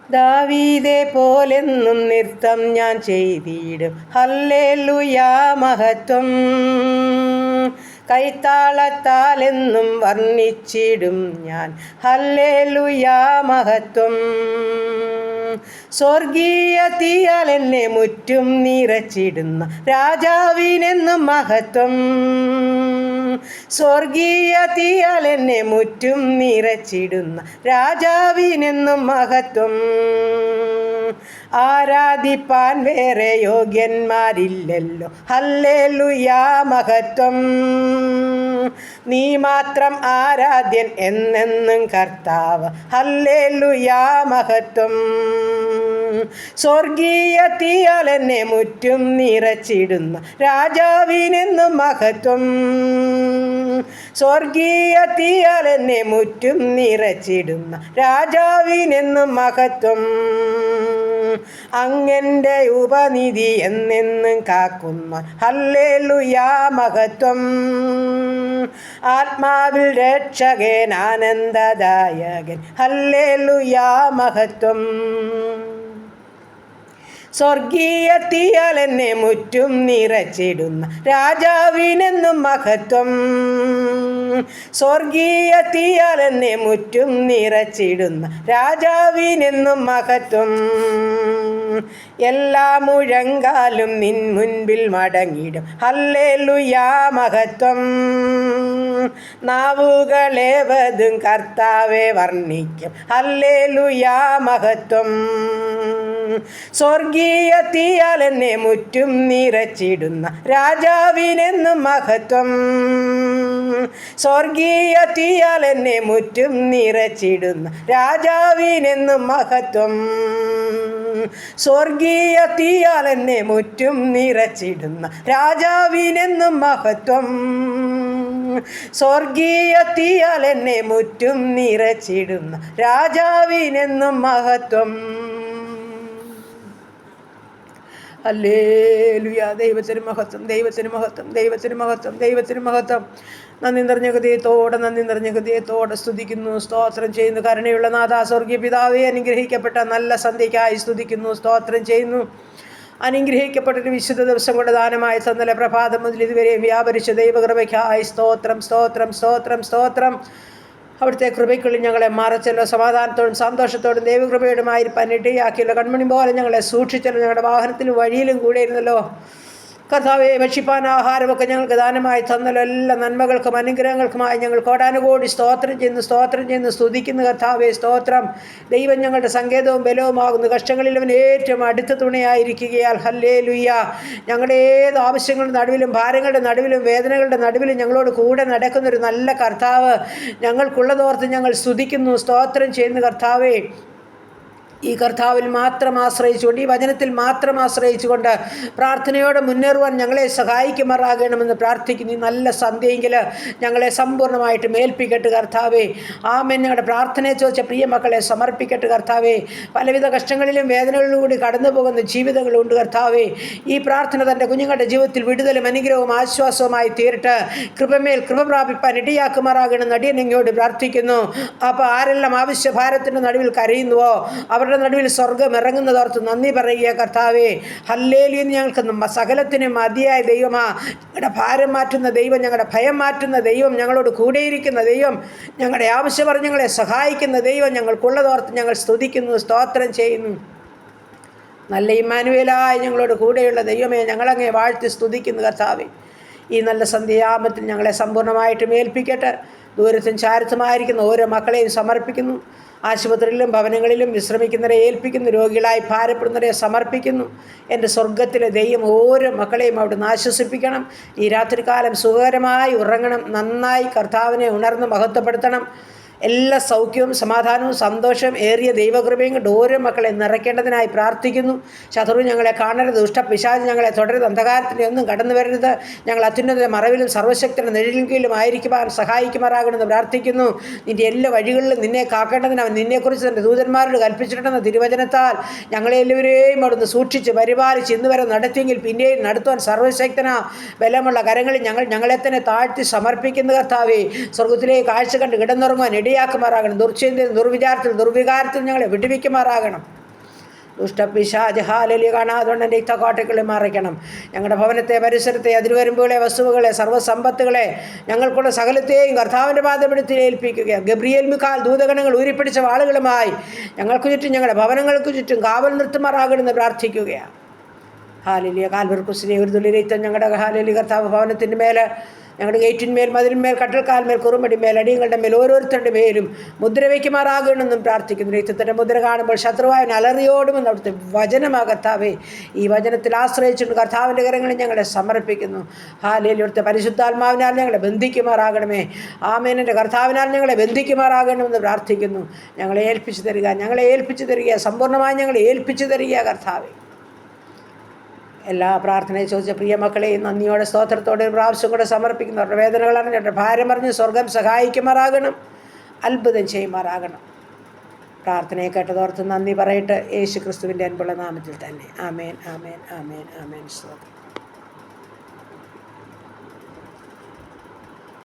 ദാവീദെ പോലെന്നും നൃത്തം ഞാൻ ചെയ്തിടും, ഹല്ലേലൂയാ മഹത്വം. കൈത്താളത്താലെന്നും വർണ്ണിച്ചിടും ഞാൻ, ഹല്ലേലൂയാ മഹത്വം. സ്വർഗീയ തീയാൽ എന്നെ മുറ്റും നിറച്ചിടുന്ന രാജാവിനെന്നും മഹത്വം. സ്വർഗീയ തീയാൽ എന്നെ മുറ്റും നിറച്ചിടുന്ന രാജാവിനെന്നും മഹത്വം. ആരാധിപ്പാൻ വേറെ യോഗ്യന്മാരില്ലല്ലോ, ഹല്ലേലൂയാ മഹത്വം. നീ മാത്രം ആരാധ്യൻ എന്നെന്നും കർത്താവ്, ഹല്ലേലൂയാ മഹത്വം. സ്വർഗീയ തീയാൽ എന്നെ മുറ്റും നിറച്ചിടുന്ന രാജാവിനെന്നും മഹത്വം. സ്വർഗീയ തീയാൽ എന്നെ മുറ്റും നിറച്ചിടുന്ന രാജാവിനെന്നും മഹത്വം. അങ്ങൻ്റെ ഉപനിധി എന്നെന്നും കാക്കുന്ന, ഹല്ലേലൂയാ മഹത്വം. ആത്മാവിൽ രക്ഷകൻ ആനന്ദദായകൻ, ഹല്ലേലൂയാ മഹത്വം. സ്വർഗീയ തീയാൽ എന്നെ മുറ്റും നിറച്ചിടുന്ന രാജാവിനെന്നും മഹത്വം. സ്വർഗീയ തീയാൽ എന്നെ മുറ്റും നിറച്ചിടുന്ന രാജാവിനെന്നും മഹത്വം. എല്ലാ മുഴങ്കാലും നിൻ മുൻപിൽ മടങ്ങിടും, ഹല്ലേലൂയാ മഹത്വം. നാവുകളേവതും കർത്താവെ വർണ്ണിക്കും, ഹല്ലേലൂയാ മഹത്വം. സ്വർഗീയ തീയാൽ എന്നെ മുറ്റും നിറച്ചിടുന്ന രാജാവിനെന്നും മഹത്വം. സ്വർഗീയ തീയാൽ എന്നെ മുറ്റും നിറച്ചിടുന്ന രാജാവിനെന്നും മഹത്വം. സ്വർഗീയ തീയാൽ എന്നെ മുറ്റും നിറച്ചിടുന്ന രാജാവിനെന്നും മഹത്വം. സ്വർഗീയ തീയാൽ എന്നെ മുറ്റും നിറച്ചിടുന്ന രാജാവിനെന്നും മഹത്വം. ഹല്ലേലൂയ. ദൈവത്തിന് മഹത്വം, ദൈവത്തിന് മഹത്വം, ദൈവത്തിന് മഹത്വം, ദൈവത്തിന് മഹത്വം. നന്ദി നിറഞ്ഞ ഹൃദയത്തോടെ സ്തുതിക്കുന്നു, സ്തോത്രം ചെയ്യുന്നു. കരുണയുള്ള നാഥാ, സ്വർഗീയ പിതാവേ, അനുഗ്രഹിക്കപ്പെട്ട നല്ല സന്ധ്യയ്ക്കായി സ്തുതിക്കുന്നു, സ്തോത്രം ചെയ്യുന്നു. അനുഗ്രഹിക്കപ്പെട്ടൊരു വിശുദ്ധ ദിവസം കൊണ്ട് ദാനമായി തന്നലെ പ്രഭാതം മുതൽ ഇതുവരെയും വ്യാപരിച്ച ദൈവകൃപയ്ക്കായി സ്തോത്രം, സ്തോത്രം, സ്തോത്രം, സ്തോത്രം. അവിടുത്തെ കൃപയ്ക്കുള്ളിൽ ഞങ്ങളെ മറച്ചല്ലോ, സമാധാനത്തോടും സന്തോഷത്തോടും ദൈവകൃപയോടുമായിരിക്കാൻ ഇടയാക്കിയല്ലോ. കൺമണി പോലെ ഞങ്ങളെ സൂക്ഷിച്ചല്ലോ, ഞങ്ങളുടെ വാഹനത്തിലും വഴിയിലും കൂടെ ഇരുന്നല്ലോ. കർത്താവെ, ഭക്ഷിപ്പാൻ ആഹാരമൊക്കെ ഞങ്ങൾക്ക് ദാനമായി തന്നല്ലോ. എല്ലാ നന്മകൾക്കും അനുഗ്രഹങ്ങൾക്കുമായി ഞങ്ങൾ കോടാനുകോടി സ്തോത്രം ചെയ്യുന്നു, സ്തുതിക്കുന്നു. കർത്താവെ, സ്തോത്രം. ദൈവം ഞങ്ങളുടെ സങ്കേതവും ബലവുമാകുന്നു. കഷ്ടങ്ങളിൽ അവൻ ഏറ്റവും അടുത്ത തുണയായിരിക്കുകയാൽ, ഹല്ലേലൂയ. ഞങ്ങളുടെ ഏത് ആവശ്യങ്ങളുടെ നടുവിലും ഭാരങ്ങളുടെ നടുവിലും വേദനകളുടെ നടുവിലും ഞങ്ങളോട് കൂടെ നടക്കുന്നൊരു നല്ല കർത്താവ് ഞങ്ങൾക്കുള്ളതോർത്ത് ഞങ്ങൾ സ്തുതിക്കുന്നു, സ്തോത്രം ചെയ്യുന്നു. കർത്താവെ, ഈ കർത്താവിൽ മാത്രം ആശ്രയിച്ചുകൊണ്ട്, ഈ വചനത്തിൽ മാത്രം ആശ്രയിച്ചുകൊണ്ട് പ്രാർത്ഥനയോടെ മുന്നേറുവാൻ ഞങ്ങളെ സഹായിക്കുമാറാകണമെന്ന് പ്രാർത്ഥിക്കുന്നു. ഈ നല്ല സന്ധ്യയെങ്കിൽ ഞങ്ങളെ സമ്പൂർണ്ണമായിട്ട് മേൽപ്പിക്കട്ടെ കർത്താവേ. ആമേൻ. ഞങ്ങളുടെ പ്രാർത്ഥനയെ ചോദിച്ച പ്രിയ മക്കളെ സമർപ്പിക്കട്ടെ കർത്താവേ. പലവിധ കഷ്ടങ്ങളിലും വേദനകളിലും കൂടി കടന്നു പോകുന്ന ജീവിതങ്ങളുണ്ട് കർത്താവേ. ഈ പ്രാർത്ഥന തൻ്റെ കുഞ്ഞുങ്ങളുടെ ജീവിതത്തിൽ വിടുതലും അനുഗ്രഹവും ആശ്വാസവുമായി തീരട്ടെ. കൃപമേൽ കൃപ പ്രാപിപ്പാൻ ഇടയാക്കുമാറാകണം നടിയനങ്ങോട് പ്രാർത്ഥിക്കുന്നു. അപ്പോൾ ആരെല്ലാം ആവശ്യഭാരത്തിൻ്റെ നടുവിൽ കരയുന്നുവോ അവരുടെ നടുവിൽ സ്വർഗം ഇറങ്ങുന്നതോർത്ത് നന്ദി പറയുക കർത്താവേ. ഹല്ലേലൂയ. ഞങ്ങൾക്ക് സകലത്തിനും മതിയായ ദൈവമാ. ഞങ്ങളുടെ ഭാരം മാറ്റുന്ന ദൈവം, ഞങ്ങളുടെ ഭയം മാറ്റുന്ന ദൈവം, ഞങ്ങളോട് കൂടെയിരിക്കുന്ന ദൈവം, ഞങ്ങളുടെ ആവശ്യം പറഞ്ഞ് ഞങ്ങളെ സഹായിക്കുന്ന ദൈവം ഞങ്ങൾക്കുള്ളതോർത്ത് ഞങ്ങൾ സ്തുതിക്കുന്നു, സ്തോത്രം ചെയ്യുന്നു. നല്ല ഇമ്മാനുവേലായി ഞങ്ങളോട് കൂടെയുള്ള ദൈവമേ, ഞങ്ങളങ്ങേ വാഴ്ത്തി സ്തുതിക്കുന്നു കർത്താവേ. ഈ നല്ല സന്ധ്യായാമത്തിൽ ഞങ്ങളെ സമ്പൂർണ്ണമായിട്ട് മേൽപ്പിക്കട്ടെ. ദൂരത്തും ചാരത്തുമായിരിക്കുന്ന ഓരോ മക്കളെയും സമർപ്പിക്കുന്നു. ആശുപത്രിയിലും ഭവനങ്ങളിലും വിശ്രമിക്കുന്നവരെ ഏൽപ്പിക്കുന്നു. രോഗികളായി ഭാരപ്പെടുന്നവരെ സമർപ്പിക്കുന്നു. എൻ്റെ സ്വർഗത്തിലെ ദൈവം ഓരോ മക്കളെയും അവിടുന്ന് ആശ്വസിപ്പിക്കണം. ഈ രാത്രികാലം സുഖകരമായി ഉറങ്ങണം. നന്നായി കർത്താവിനെ ഉണർന്ന് മഹത്വപ്പെടുത്തണം. എല്ലാ സൗഖ്യവും സമാധാനവും സന്തോഷവും ഏറിയ ദൈവകൃപയും കൊണ്ട് ഓരോ മക്കളെ നിറയ്ക്കേണ്ടതിനായി പ്രാർത്ഥിക്കുന്നു. ശത്രു ഞങ്ങളെ കാണരുത്, ദുഷ്ടപിശാച് ഞങ്ങളെ തുടരുത്, അന്ധകാരത്തിൻ്റെ ഒന്നും കടന്നു വരരുത്. ഞങ്ങൾ അത്യുന്നത മറവിലും സർവശക്തിയുടെ നിഴലിൻ കീഴിലും ആയിരിക്കുവാൻ സഹായിക്കുമാറാകണമെന്ന് പ്രാർത്ഥിക്കുന്നു. നിൻ്റെ എല്ലാ വഴികളിലും നിന്നെ കാക്കേണ്ടതിന് അവൻ നിന്നെക്കുറിച്ച് തൻ്റെ ദൂതന്മാരോട് കൽപ്പിച്ചിട്ടുണ്ടെന്ന തിരുവചനത്താൽ ഞങ്ങളെ എല്ലാവരെയും അവിടുന്ന് സൂക്ഷിച്ച് പരിപാലിച്ച് ഇന്ന് വരെ നടത്തിയെങ്കിൽ പിന്നെയും നടത്തുവാൻ സർവശക്തന ബലമുള്ള കരങ്ങളിൽ ഞങ്ങളെ തന്നെ താഴ്ത്തി സമർപ്പിക്കുന്ന കർത്താവേ. സ്വർഗത്തിലേക്ക് കാഴ്ച കണ്ട് കിടന്നുറങ്ങുവാൻ ഇടയാക്കുമാറാകണം. ദുർചിന്തയിൽ, ദുർവിചാരത്തിൽ, ദുർവികാരത്തിൽ ഞങ്ങളെ വിടുവിക്കുമാറാകണം. ദുഷ്ടപിശാച് ഹാലലി കാണാതുകൊണ്ട് എൻ്റെ ഇത്തക്കാട്ടുകളെ മറയ്ക്കണം. ഞങ്ങളുടെ ഭവനത്തെ, പരിസരത്തെ, അതിരുവരുമ്പുകളെ, വസ്തുവകളെ, സർവ്വസമ്പത്തുകളെ, ഞങ്ങൾക്കുള്ള സകലത്തെയും കർത്താവിൻ്റെ പാദപീഠത്തിൽ ഏൽപ്പിക്കുക. ഗബ്രിയേൽ മിഖാൽ ദൂതഗണങ്ങൾ ഊരിപ്പിടിച്ച വാളുകളുമായി ഞങ്ങൾക്ക് ചുറ്റും, ഞങ്ങളുടെ ഭവനങ്ങൾക്ക് ചുറ്റും കാവൽ നിർത്തുമാറാകണമെന്ന് പ്രാർത്ഥിക്കുകയാണ്. ഹാലലിയ കാൽവർക്കുസിനെ ഒരു തുള്ളിരേറ്റം ഞങ്ങളുടെ ഹാലലി കർത്താവ് ഭവനത്തിൻ്റെ മേൽ, ഞങ്ങളുടെ ഗേറ്റിന്മേൽ, മതിലിന്മേൽ, കട്ടൽക്കാൽമേൽ, കുറുമടിമേൽ, അടിയങ്ങളുടെ മേൽ, ഓരോരുത്തരുടെ മേലും മുദ്ര വയ്ക്കുമാറാകണമെന്നും പ്രാർത്ഥിക്കുന്നു. രക്തത്തിൻ്റെ മുദ്ര കാണുമ്പോൾ ശത്രുവായൻ അലറിയോടുമെന്ന് അവിടുത്തെ വചനമാ കർത്താവേ. ഈ വചനത്തിൽ ആശ്രയിച്ചുകൊണ്ട് കർത്താവിൻ്റെ കരങ്ങളിൽ ഞങ്ങളെ സമർപ്പിക്കുന്നു. ഹാലലി അവിടുത്തെ പരിശുദ്ധാത്മാവിനാൽ ഞങ്ങളെ ബന്ധിക്കുമാറാകണമേ. ആമേൻ. കർത്താവിനാൽ ഞങ്ങളെ ബന്ധിക്കുമാറാകണമെന്ന് പ്രാർത്ഥിക്കുന്നു. ഞങ്ങളെ ഏൽപ്പിച്ചു തരിക, സമ്പൂർണ്ണമായി ഞങ്ങളെ ഏൽപ്പിച്ചു തരിക കർത്താവേ. എല്ലാ പ്രാർത്ഥനയും ചോദിച്ച പ്രിയ മക്കളെയും നന്ദിയോടെ, സ്തോത്രത്തോടെ ഒരു പ്രാവശ്യം കൂടെ സമർപ്പിക്കുന്നു. അവരുടെ വേദനകൾ അറിഞ്ഞിട്ട് ഭാരം അറിഞ്ഞ് സ്വർഗം സഹായിക്കുമാറാകണം, അത്ഭുതം ചെയ്യുമാറാകണം. പ്രാർത്ഥനയെ കേട്ടതോർത്ത് നന്ദി പറയട്ടെ, യേശു ക്രിസ്തുവിൻ്റെ അൻപുള്ള നാമത്തിൽ തന്നെ. ആമേൻ, ആമേൻ, ആമേൻ, ആമേൻ. സ്തോത്രം.